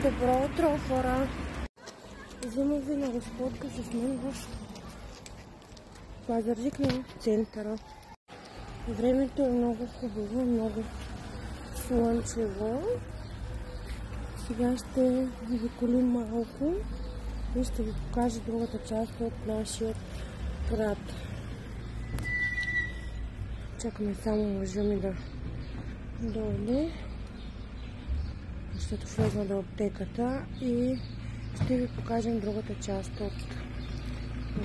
Добро утро, хора! Взимам ви на разходка с мен в Пазарджик на центъра. Времето е много хубаво, много слънчево. Сега ще ви колим малко и ще ви покажа другата част от нашия град. Чакаме само мъжа ми да дойде, защото влезна до аптеката и ще ви покажем другата част от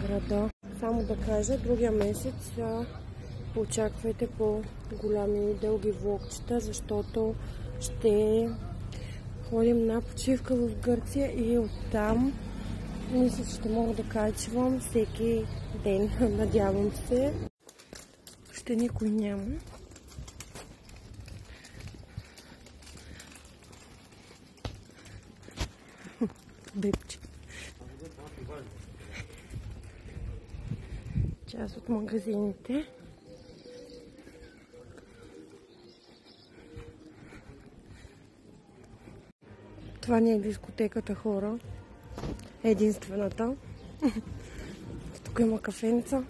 града. Само да кажа, другия месец очаквайте по-голями и дълги влогчета, защото ще ходим на почивка в Гърция и оттам мисля, че ще мога да качвам всеки ден. Надявам се. Ще никой няма. Бебче. Част от магазините. Това не е дискотеката, хора. Единствената. Тук има кафенца.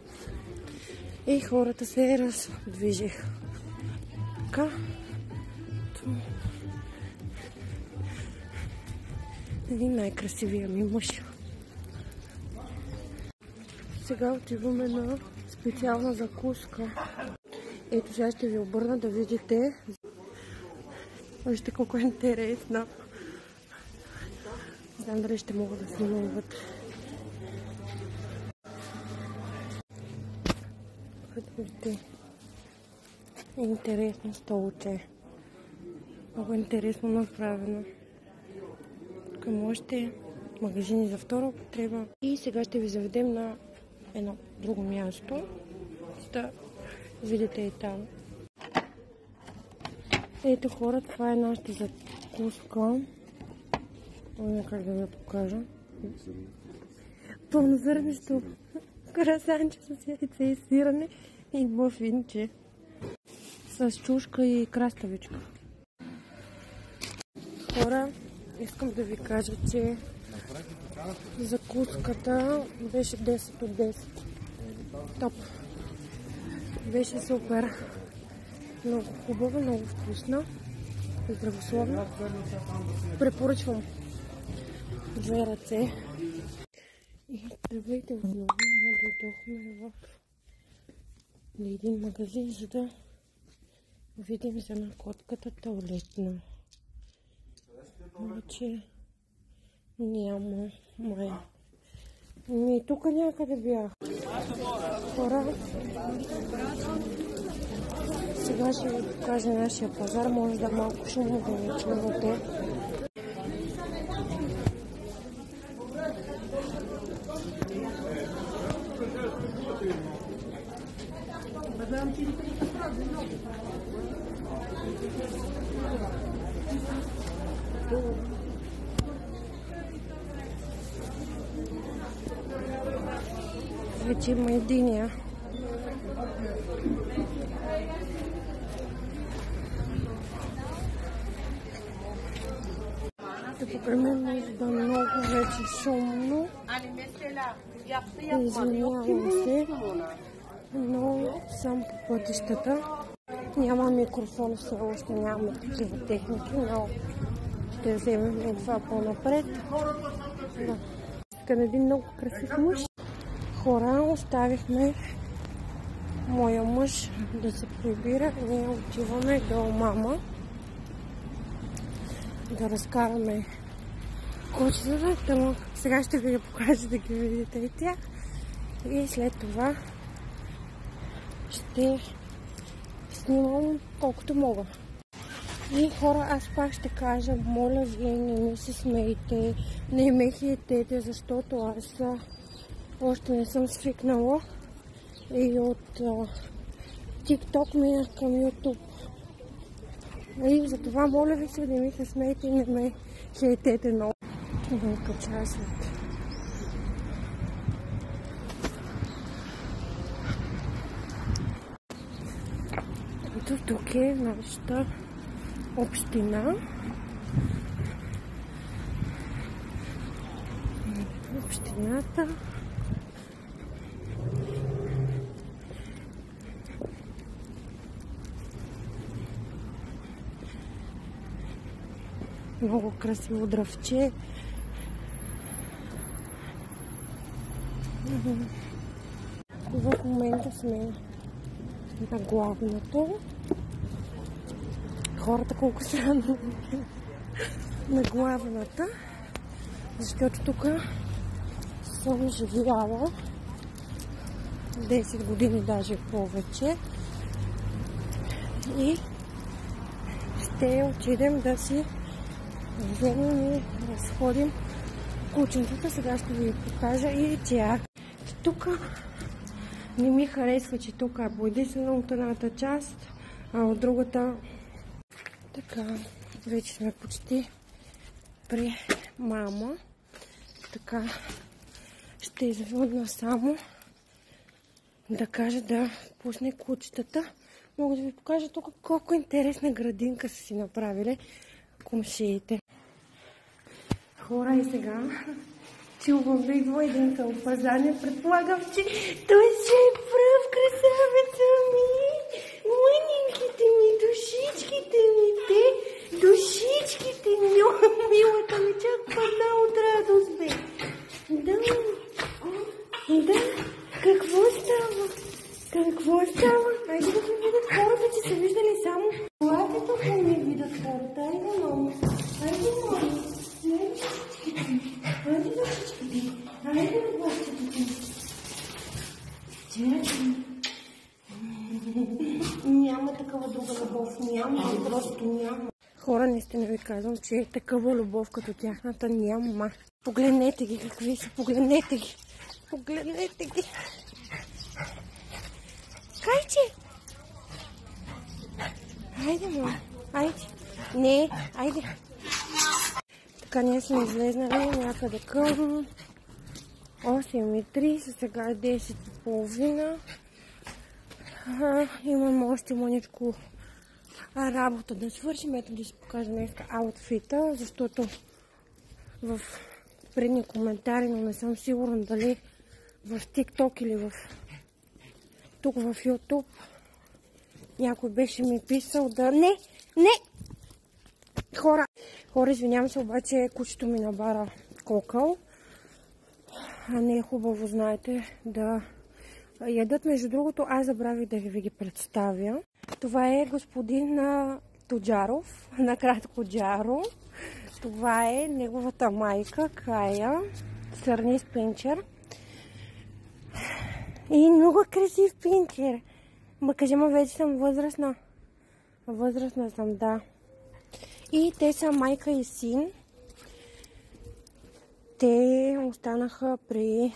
И хората се раздвижиха. Така. Един най-красивия ми мъж. Сега отиваме на специална закуска. Ето сега ще ви обърна да видите. Вижте колко е интересна. Не знам дали ще мога да снимам вътре. Вижте. Интересно столче. Много интересно направено. Тук можете магазини за втора употреба. И сега ще ви заведем на едно друго място, за да видите и там. Ето, хора, това е нашата закуска. Не как да ви покажа. Пълнозърнесто красанче с яйце и сирене и мъфинче с чушка и краставичка. Хора, искам да ви кажа, че закуската беше 10 от 10. Топ. Беше супер. Много хубава, много вкусна и здравословна. Препоръчвам. 2 ръце. И здравейте отново. Дойдохме в един магазин, за да видим за накотката туалетна. Обаче няма май. И тук някъде бях. Хора, сега ще ви покажа нашия пазар. Може да малко шумно да не чувате. Вече има единия. Тук при мен може да много вече шумно. Извинявам се, но съм по пътищата. Няма микрофон, все още нямаме такива техники, но ще вземем това по-напред. Към един много красив мъж. Хора, оставихме моя мъж да се прибира. Ние отиваме до мама да разкараме кучетата. Сега ще ви покажа да ги видите и тях. И след това ще снимам колкото мога. И хора, аз пак ще кажа, моля вие, не ми се смейте, не ме хейтете, защото аз още не съм свикнала и от TikTok минах към YouTube. И затова моля ви се да ми се смейте и не ме хейтете много. Дълка част от ето тук е нашата община. общината. Много красиво дръвче. В момента сме на главното. Хората колко странно на главната, защото тук съм живяла 10 години, даже повече. И ще отидем да си вземем и разходим кученцата. Сега ще ви покажа и тях. Тук не ми харесва, че тук е единствено от едната част, а от другата. Така, вече сме почти при мама. Така, ще извъдна само да кажа да пусне кучетата. Мога да ви покажа тук колко интересна градинка са си направили комшиите. Хора, и сега чувам да идва един кълпазане. Предполагам, че той ще е пръв, красавица ми. Мъненьките ми, душичките ми, душичките ми. Милата ми чак падна от радост, бе. Да, какво става? Айде да ми видят хората, че са виждали само платето, да ми видят хората. Айде, мамо. Айде, душичките. Айде, бащите. Няма такава друга любов. Просто няма. Хора, наистина ви казвам, че такава любов като тяхната няма. Погледнете ги какви са. Погледнете ги. Кайче! Айде, мама. Айде. Не, айде. Така, ние сме излезнали някъде към 8:30, сега е 10:30. Имам още мъничко работа да свършим. Ето да си покажа днеска аутфита, защото в предни коментари, но не съм сигурна дали в TikTok или тук в YouTube някой беше ми писал да... Не! Хора, извинявам се, обаче кучето ми набара кокъл. Не е хубаво, знаете, да ядат. Между другото, аз забравих да ви ги представя. Това е господин Тоджаров, накратко Джаро. Това е неговата майка, Кая, сърни пинчер. И много красив пинчер. Вече съм възрастна. Възрастна съм, да. И те са майка и син. Те останаха при...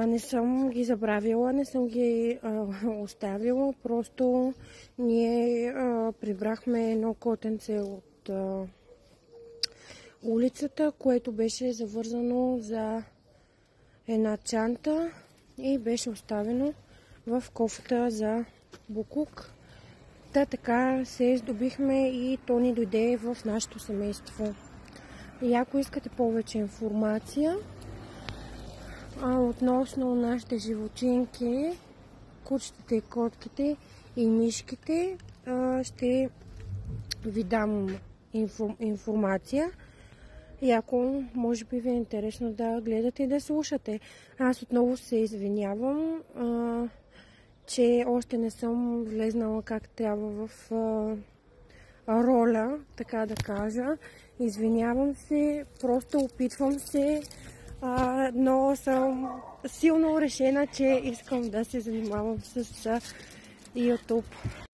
не съм ги забравила, не съм ги оставила. Просто ние прибрахме едно котенце от улицата, което беше завързано за една чанта и беше оставено в кофата за буклук. Така се здобихме и то ни дойде в нашето семейство. И ако искате повече информация относно нашите животинки, кучетата и котките и мишките, ще ви дам информация. И ако може би ви е интересно да гледате и да слушате. Аз отново се извинявам, че още не съм влезнала как трябва в роля, така да кажа. Извинявам се, просто опитвам се, но съм силно решена, че искам да се занимавам с YouTube.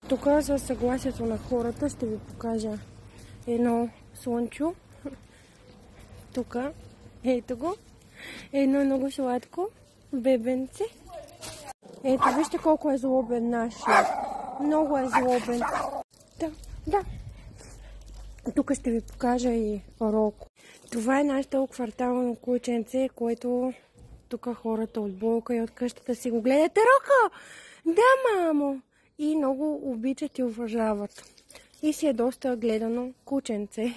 Тук за съгласието на хората ще ви покажа едно слънчо. Тук, ето го, едно много сладко бебенце. Ето, вижте колко е злобен нашия. Много е злобен. Да. Тук ще ви покажа и Роко. Това е нашето квартално кученце, което тук хората от блока и от къщата си го гледат. Роко! Да, мамо! И много обичат и уважават. И си е доста гледано кученце.